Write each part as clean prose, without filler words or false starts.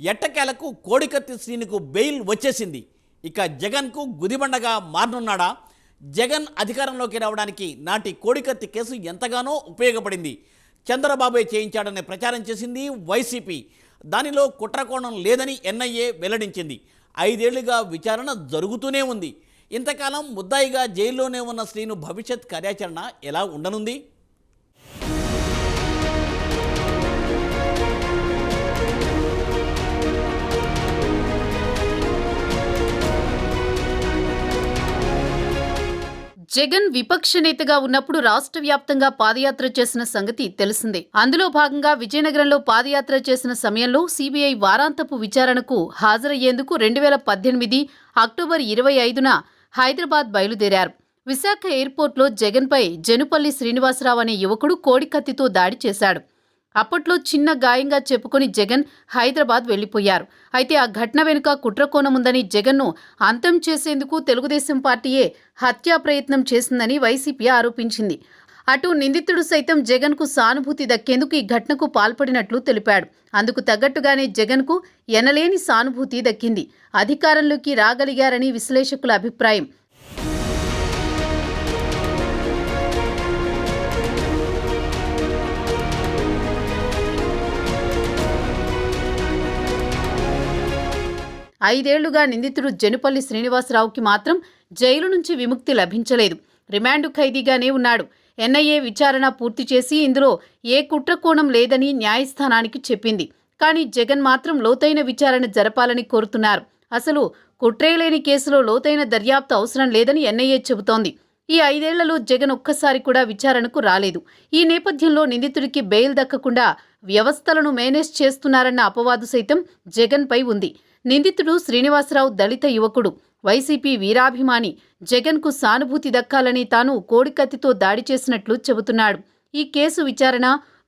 ఎట్టకేలకు కోడికత్తి శ్రీనుకు బెయిల్ వచ్చేసింది. ఇక జగన్కు గుదిబండగా మారనున్నాడా? జగన్ అధికారంలోకి రావడానికి నాటి కోడికత్తి కేసు ఎంతగానో ఉపయోగపడింది. చంద్రబాబే చేయించాడనే ప్రచారం చేసింది వైసీపీ. దానిలో కుట్రకోణం లేదని ఎన్ఐఏ వెల్లడించింది. 5 ఏళ్లుగా విచారణ జరుగుతూనే ఉంది. ఇంతకాలం ముద్దాయిగా జైల్లోనే ఉన్న శ్రీను భవిష్యత్ కార్యాచరణ ఎలా ఉండనుంది? జగన్ విపక్ష నేతగా ఉన్నప్పుడు రాష్ట్ర వ్యాప్తంగా పాదయాత్ర చేసిన సంగతి తెలిసిందే. అందులో భాగంగా విజయనగరంలో పాదయాత్ర చేసిన సమయంలో సిబిఐ వారాంతపు విచారణకు హాజరయ్యేందుకు 2018 అక్టోబర్ 25న హైదరాబాద్ బయలుదేరారు. విశాఖ ఎయిర్పోర్ట్లో జగన్పై జనుపల్లి శ్రీనివాసరావు అనే యువకుడు కోడికత్తితో దాడి చేశాడు. అప్పట్లో చిన్న గాయంగా చెప్పుకొని జగన్ హైదరాబాద్ వెళ్లిపోయారు. అయితే ఆ ఘటన వెనుక కుట్రకోణముందని, జగన్ను అంతం చేసేందుకు తెలుగుదేశం పార్టీయే హత్యా ప్రయత్నం చేసిందని వైసీపీ ఆరోపించింది. అటు నిందితుడు సైతం జగన్కు సానుభూతి దక్కేందుకు ఈ ఘటనకు పాల్పడినట్లు తెలిపాడు. అందుకు తగ్గట్టుగానే జగన్కు ఎనలేని సానుభూతి దక్కింది. అధికారంలోకి రాగలిగారని విశ్లేషకుల అభిప్రాయం. ఐదేళ్లుగా నిందితుడు జనుపల్లి శ్రీనివాసరావుకి మాత్రం జైలు నుంచి విముక్తి లభించలేదు. రిమాండ్ ఖైదీగానే ఉన్నాడు. ఎన్ఐఏ విచారణ పూర్తి చేసి ఇందులో ఏ కుట్రకోణం లేదని న్యాయస్థానానికి చెప్పింది. కానీ జగన్ మాత్రం లోతైన విచారణ జరపాలని కోరుతున్నారు. అసలు కుట్రేలేని కేసులో లోతైన దర్యాప్తు అవసరం లేదని ఎన్ఐఏ చెబుతోంది. ఈ 5 ఏళ్లలో జగన్ ఒక్కసారి కూడా విచారణకు రాలేదు. ఈ నేపథ్యంలో నిందితుడికి బెయిల్ దక్కకుండా వ్యవస్థలను మేనేజ్ చేస్తున్నారన్న అపవాదు సైతం జగన్పై ఉంది. నిందితుడు శ్రీనివాసరావు దళిత యువకుడు, వైసీపీ వీరాభిమాని. జగన్కు సానుభూతి దక్కాలని తాను కోడికత్తితో దాడి చేసినట్లు చెబుతున్నాడు. ఈ కేసు విచారణ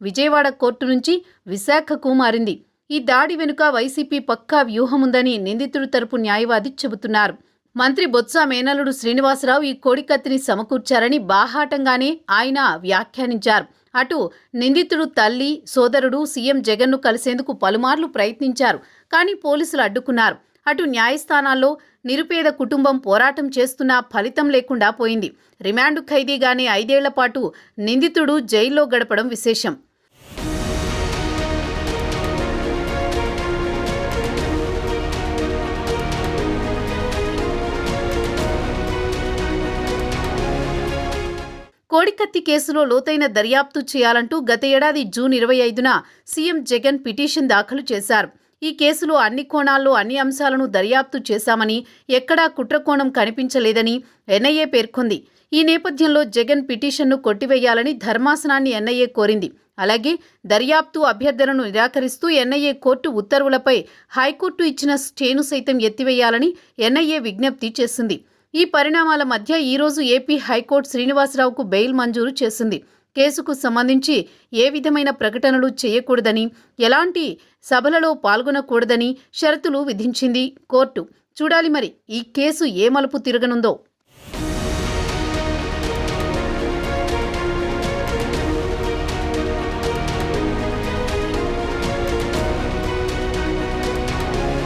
విజయవాడ కోర్టు నుంచి విశాఖకు మారింది. ఈ దాడి వెనుక వైసీపీ పక్కా వ్యూహముందని నిందితుడు తరపు న్యాయవాది చెబుతున్నారు. మంత్రి బొత్స మేనల్లుడు శ్రీనివాసరావు ఈ కోడికత్తిని సమకూర్చారని బాహాటంగానే ఆయన వ్యాఖ్యానించారు. అటు నిందితుడు తల్లి, సోదరుడు సీఎం జగన్ను కలిసేందుకు పలుమార్లు ప్రయత్నించారు. కానీ పోలీసులు అడ్డుకున్నారు. అటు న్యాయస్థానాల్లో నిరుపేద కుటుంబం పోరాటం చేస్తున్నా ఫలితం లేకుండా పోయింది. రిమాండ్ ఖైదీగానే 5 ఏళ్ల పాటు నిందితుడు జైల్లో గడపడం విశేషం. కోడికత్తి కేసులో లోతైన దర్యాప్తు చేయాలంటూ గత ఏడాది జూన్ 25న సీఎం జగన్ పిటిషన్ దాఖలు చేశారు. ఈ కేసులో అన్ని కోణాల్లో అన్ని అంశాలను దర్యాప్తు చేశామని, ఎక్కడా కుట్రకోణం కనిపించలేదని ఎన్ఐఏ పేర్కొంది. ఈ నేపథ్యంలో జగన్ పిటిషన్ను కొట్టివేయాలని ధర్మాసనాన్ని ఎన్ఐఏ కోరింది. అలాగే దర్యాప్తు అభ్యర్థనను నిరాకరిస్తూ ఎన్ఐఏ కోర్టు ఉత్తర్వులపై హైకోర్టు ఇచ్చిన స్టేను సైతం ఎత్తివేయాలని ఎన్ఐఏ విజ్ఞప్తి చేసింది. ఈ పరిణామాల మధ్య ఈరోజు ఏపీ హైకోర్టు శ్రీనివాసరావుకు బెయిల్ మంజూరు చేసింది. కేసుకు సంబంధించి ఏ విధమైన ప్రకటనలు చేయకూడదని, ఎలాంటి సభలలో పాల్గొనకూడదని షరతులు విధించింది కోర్టు. చూడాలి మరి ఈ కేసు ఏ మలుపు తిరగనుందో.